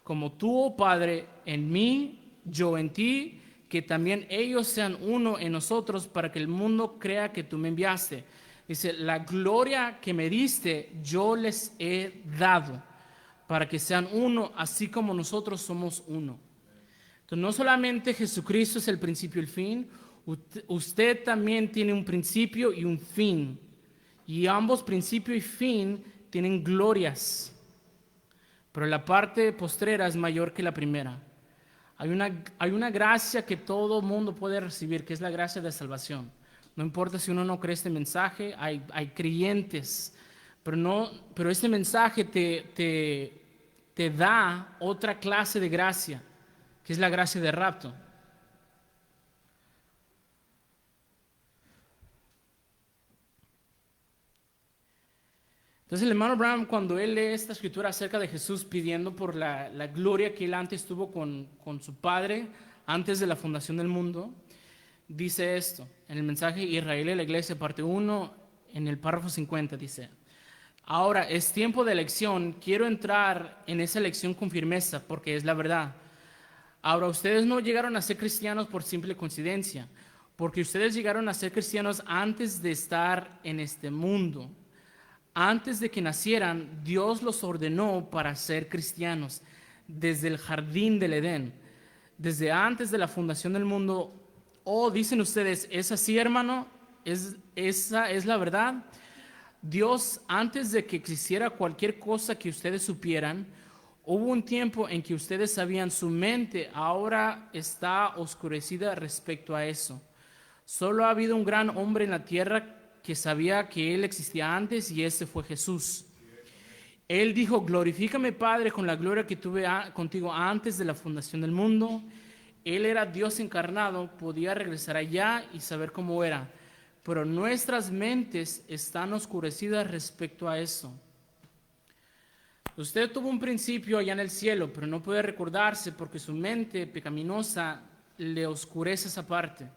como tú, oh Padre, en mí, yo en ti, que también ellos sean uno en nosotros, para que el mundo crea que tú me enviaste. Dice, la gloria que me diste, yo les he dado, para que sean uno, así como nosotros somos uno. Entonces, no solamente Jesucristo es el principio y el fin, usted también tiene un principio y un fin. Y ambos, principio y fin, tienen glorias. Pero la parte postrera es mayor que la primera. Hay una gracia que todo mundo puede recibir, que es la gracia de salvación. No importa si uno no cree este mensaje, hay creyentes, pero este mensaje te da otra clase de gracia, que es la gracia de rapto. Entonces el hermano Branham, cuando él lee esta escritura acerca de Jesús pidiendo por la gloria que él antes tuvo con su Padre, antes de la fundación del mundo, dice esto, en el mensaje Israel y la Iglesia, parte 1, en el párrafo 50, dice, ahora es tiempo de elección, quiero entrar en esa elección con firmeza, porque es la verdad. Ahora, ustedes no llegaron a ser cristianos por simple coincidencia, porque ustedes llegaron a ser cristianos antes de estar en este mundo. Antes de que nacieran, Dios los ordenó para ser cristianos desde el jardín del Edén, desde antes de la fundación del mundo. Oh, dicen ustedes, ¿es así, hermano? ¿Esa es la verdad? Dios, antes de que existiera cualquier cosa que ustedes supieran, hubo un tiempo en que ustedes sabían, su mente ahora está oscurecida respecto a eso. Solo ha habido un gran hombre en la tierra que sabía que Él existía antes, y ese fue Jesús. Él dijo, glorifícame, Padre, con la gloria que tuve contigo antes de la fundación del mundo. Él era Dios encarnado, podía regresar allá y saber cómo era, pero nuestras mentes están oscurecidas respecto a eso. Usted tuvo un principio allá en el cielo, pero no puede recordarse porque su mente pecaminosa le oscurece esa parte.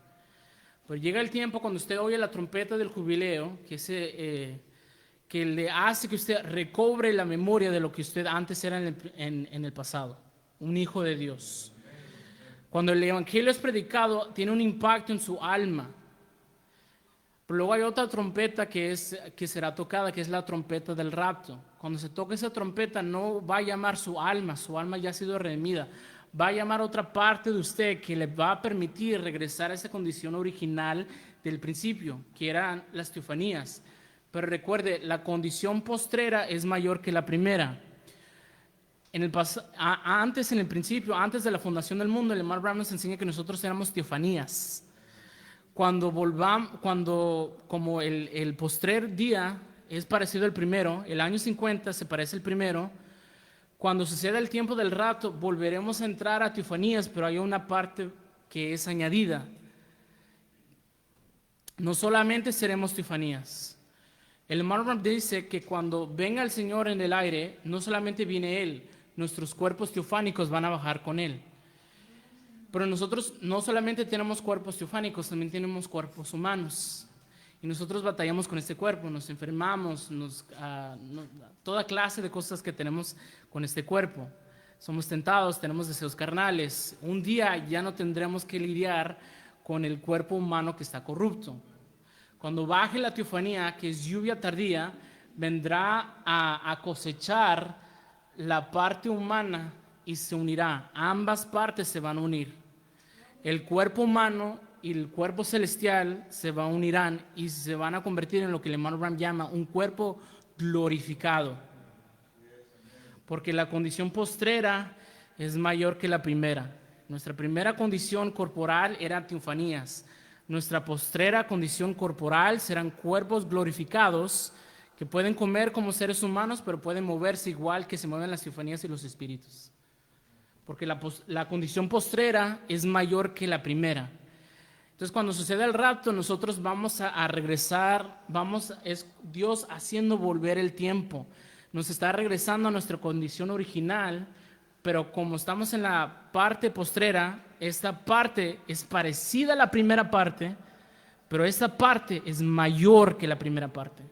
Pero llega el tiempo cuando usted oye la trompeta del jubileo, que le hace que usted recobre la memoria de lo que usted antes era en el pasado, un hijo de Dios. Cuando el evangelio es predicado, tiene un impacto en su alma. Pero luego hay otra trompeta que será tocada, que es la trompeta del rapto. Cuando se toque esa trompeta, no va a llamar su alma ya ha sido redimida. Va a llamar otra parte de usted que le va a permitir regresar a esa condición original del principio, que eran las teofanías. Pero recuerde, la condición postrera es mayor que la primera. Antes, en el principio, antes de la fundación del mundo, el hermano Branham nos enseña que nosotros éramos teofanías. Como el postrer día es parecido al primero, el año 50 se parece al primero, cuando suceda el tiempo del rapto, volveremos a entrar a teofanías, pero hay una parte que es añadida. No solamente seremos teofanías. El hermano dice que cuando venga el Señor en el aire, no solamente viene Él, nuestros cuerpos teofánicos van a bajar con Él. Pero nosotros no solamente tenemos cuerpos teofánicos, también tenemos cuerpos humanos. Y nosotros batallamos con este cuerpo, nos enfermamos, toda clase de cosas que tenemos con este cuerpo. Somos tentados, tenemos deseos carnales. Un día ya no tendremos que lidiar con el cuerpo humano que está corrupto. Cuando baje la teofanía, que es lluvia tardía, vendrá a cosechar la parte humana y se unirá. Ambas partes se van a unir. El cuerpo humano y el cuerpo celestial se unirán y se van a convertir en lo que el hermano Branham llama un cuerpo glorificado. Porque la condición postrera es mayor que la primera. Nuestra primera condición corporal era teofanías. Nuestra postrera condición corporal serán cuerpos glorificados que pueden comer como seres humanos, pero pueden moverse igual que se mueven las teofanías y los espíritus. Porque la condición postrera es mayor que la primera. Entonces, cuando suceda el rapto, nosotros vamos a regresar, es Dios haciendo volver el tiempo. nos está regresando a nuestra condición original, pero como estamos en la parte postrera, esta parte es parecida a la primera parte, pero esta parte es mayor que la primera parte,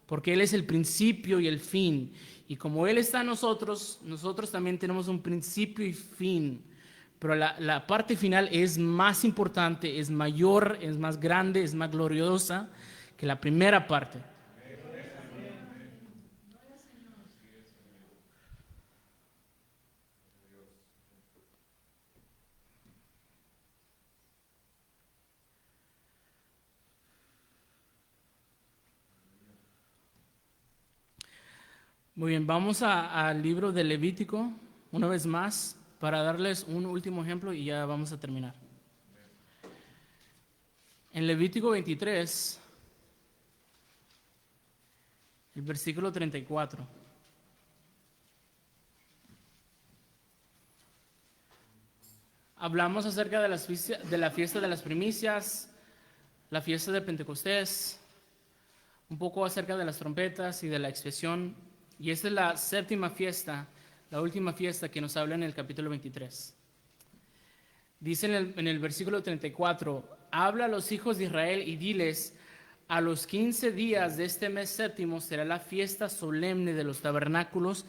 porque Él es el principio y el fin. Y como Él está en nosotros, nosotros también tenemos un principio y fin. Pero la parte final es más importante, es mayor, es más grande, es más gloriosa que la primera parte. Muy bien, vamos al libro de Levítico, una vez más, para darles un último ejemplo y ya vamos a terminar. En Levítico 23, el versículo 34. Hablamos acerca de la fiesta de las primicias, la fiesta de Pentecostés, un poco acerca de las trompetas y de la expiación. Y esta es la séptima fiesta, la última fiesta que nos habla en el capítulo 23. Dice en el versículo 34, habla a los hijos de Israel y diles, a los 15 días de este mes séptimo será la fiesta solemne de los tabernáculos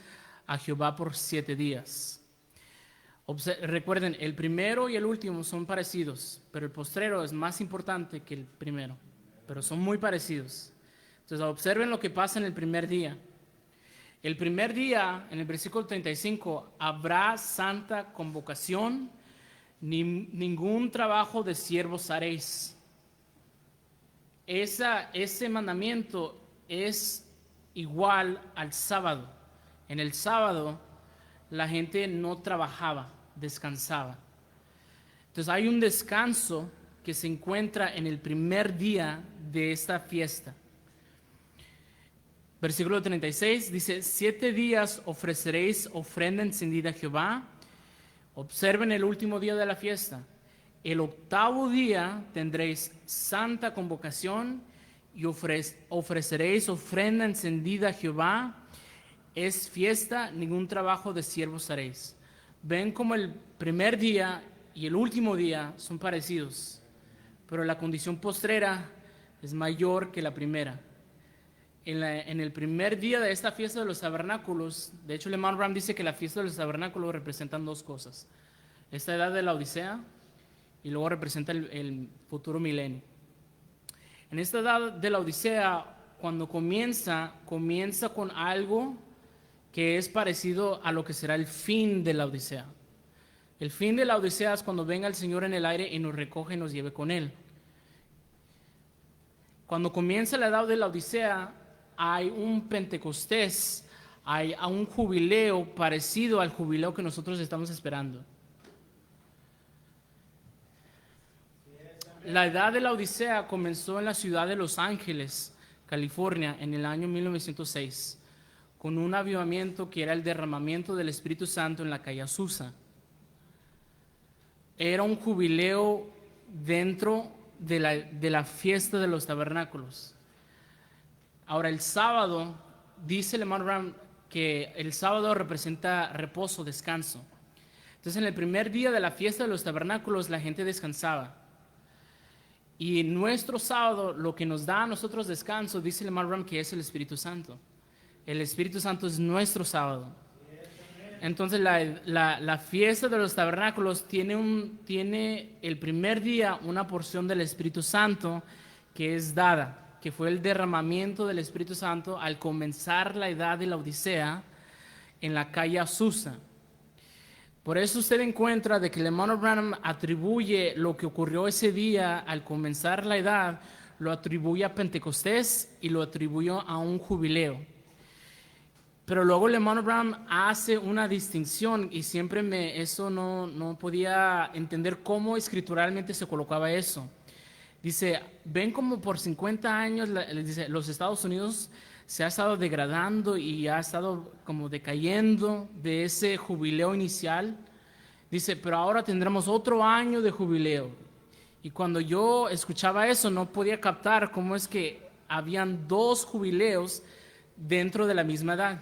a Jehová por 7 días. Recuerden, el primero y el último son parecidos, pero el postrero es más importante que el primero, pero son muy parecidos. Entonces observen lo que pasa en el primer día. El primer día, en el versículo 35, habrá santa convocación, ningún trabajo de siervos haréis. Ese mandamiento es igual al sábado. En el sábado la gente no trabajaba, descansaba. Entonces hay un descanso que se encuentra en el primer día de esta fiesta. Versículo 36 dice, 7 días ofreceréis ofrenda encendida a Jehová. Observen el último día de la fiesta. El 8º día tendréis santa convocación y ofreceréis ofrenda encendida a Jehová. Es fiesta, ningún trabajo de siervos haréis. Ven como el primer día y el último día son parecidos, pero la condición postrera es mayor que la primera. En el primer día de esta fiesta de los tabernáculos, de hecho, Lemon Ram dice que la fiesta de los tabernáculos representan 2 cosas. Esta edad de la Odisea y luego representa el futuro milenio. En esta edad de la Odisea, cuando comienza con algo que es parecido a lo que será el fin de la Odisea. El fin de la Odisea es cuando venga el Señor en el aire y nos recoge y nos lleve con Él. Cuando comienza la edad de la Odisea, hay un Pentecostés, hay un jubileo parecido al jubileo que nosotros estamos esperando. La edad de la Odisea comenzó en la ciudad de Los Ángeles, California, en el año 1906, con un avivamiento que era el derramamiento del Espíritu Santo en la calle Azusa. Era un jubileo dentro de la fiesta de los tabernáculos. Ahora, el sábado, dice el hermano Ram que el sábado representa reposo, descanso. Entonces, en el primer día de la fiesta de los tabernáculos, la gente descansaba. Y nuestro sábado, lo que nos da a nosotros descanso, dice el hermano Ram, que es el Espíritu Santo. El Espíritu Santo es nuestro sábado. Entonces, la fiesta de los tabernáculos tiene el primer día una porción del Espíritu Santo que es dada, que fue el derramamiento del Espíritu Santo al comenzar la edad de la Odisea en la calle Azusa. Por eso usted encuentra de que el hermano Branham atribuye lo que ocurrió ese día al comenzar la edad, lo atribuye a Pentecostés y lo atribuyó a un jubileo. Pero luego el hermano Branham hace una distinción y siempre eso no podía entender cómo escrituralmente se colocaba eso. Dice, ven como por 50 años dice, los Estados Unidos se ha estado degradando y ha estado como decayendo de ese jubileo inicial. Dice, pero ahora tendremos otro año de jubileo. Y cuando yo escuchaba eso no podía captar cómo es que habían 2 jubileos dentro de la misma edad,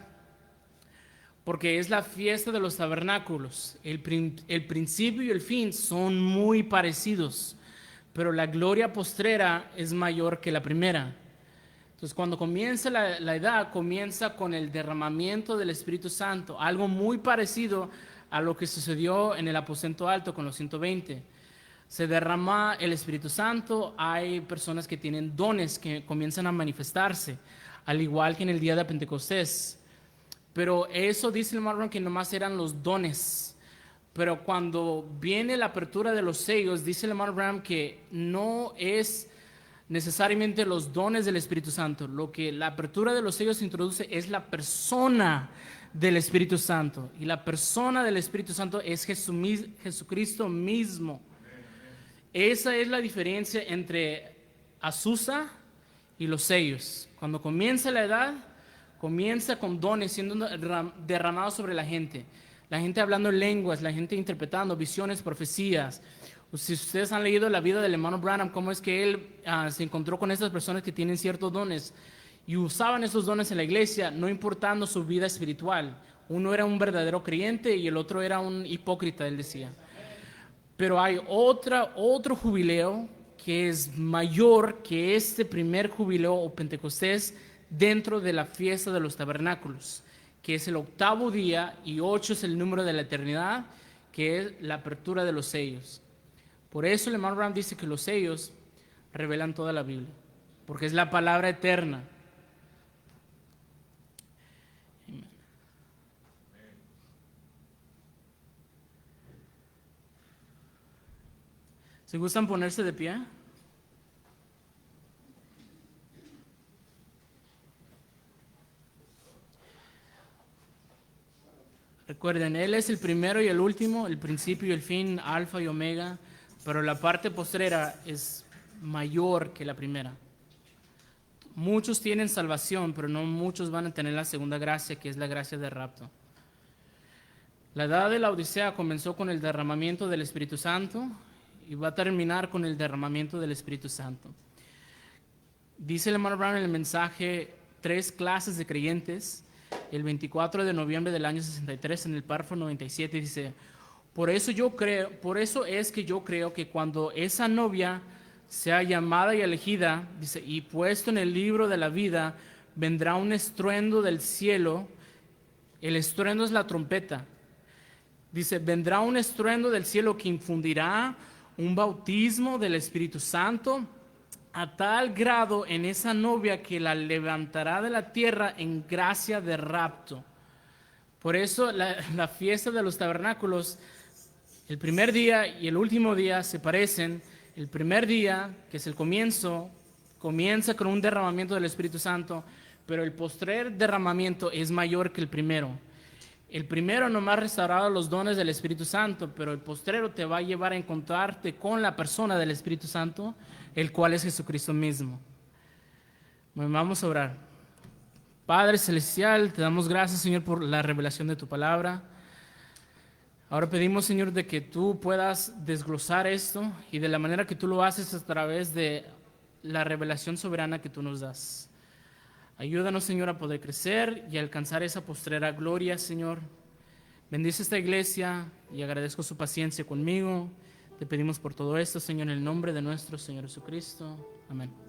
porque es la fiesta de los tabernáculos. El principio y el fin son muy parecidos, pero la gloria postrera es mayor que la primera. Entonces, cuando comienza la edad, comienza con el derramamiento del Espíritu Santo, algo muy parecido a lo que sucedió en el aposento alto con los 120. Se derrama el Espíritu Santo, hay personas que tienen dones que comienzan a manifestarse, al igual que en el día de Pentecostés. Pero eso dice el hermano que nomás eran los dones. Pero cuando viene la apertura de los sellos, dice el hermano Branham que no es necesariamente los dones del Espíritu Santo. Lo que la apertura de los sellos introduce es la persona del Espíritu Santo. Y la persona del Espíritu Santo es Jesucristo mismo. Esa es la diferencia entre Azusa y los sellos. Cuando comienza la edad, comienza con dones siendo derramados sobre la gente hablando en lenguas, la gente interpretando visiones, profecías. Si ustedes han leído la vida del hermano Branham, cómo es que él se encontró con estas personas que tienen ciertos dones y usaban esos dones en la iglesia, no importando su vida espiritual. Uno era un verdadero creyente y el otro era un hipócrita, él decía. Pero hay otro jubileo que es mayor que este primer jubileo o Pentecostés dentro de la fiesta de los tabernáculos, que es el 8º día y 8 es el número de la eternidad, que es la apertura de los sellos. Por eso el hermano Branham dice que los sellos revelan toda la Biblia, porque es la palabra eterna. ¿Se gustan ponerse de pie? Recuerden, Él es el primero y el último, el principio y el fin, alfa y omega, pero la parte postrera es mayor que la primera. Muchos tienen salvación, pero no muchos van a tener la segunda gracia, que es la gracia de rapto. La edad de la Odisea comenzó con el derramamiento del Espíritu Santo y va a terminar con el derramamiento del Espíritu Santo. Dice el hermano Brown en el mensaje 3 clases de creyentes, el 24 de noviembre del año 63, en el párrafo 97, dice: por eso es que yo creo que cuando esa novia sea llamada y elegida, dice, y puesto en el libro de la vida, vendrá un estruendo del cielo. El estruendo es la trompeta. Dice, vendrá un estruendo del cielo que infundirá un bautismo del Espíritu Santo a tal grado en esa novia que la levantará de la tierra en gracia de rapto. Por eso la fiesta de los tabernáculos, el primer día y el último día se parecen. El primer día, que es el comienzo, comienza con un derramamiento del Espíritu Santo, pero el postrer derramamiento es mayor que el primero. El primero nomás restauraba los dones del Espíritu Santo, pero el postrero te va a llevar a encontrarte con la persona del Espíritu Santo, el cual es Jesucristo mismo. Bueno, vamos a orar. Padre Celestial, te damos gracias, Señor, por la revelación de tu palabra. Ahora pedimos, Señor, de que tú puedas desglosar esto y de la manera que tú lo haces a través de la revelación soberana que tú nos das. Ayúdanos, Señor, a poder crecer y alcanzar esa postrera gloria, Señor. Bendice esta iglesia y agradezco su paciencia conmigo. Te pedimos por todo esto, Señor, en el nombre de nuestro Señor Jesucristo. Amén.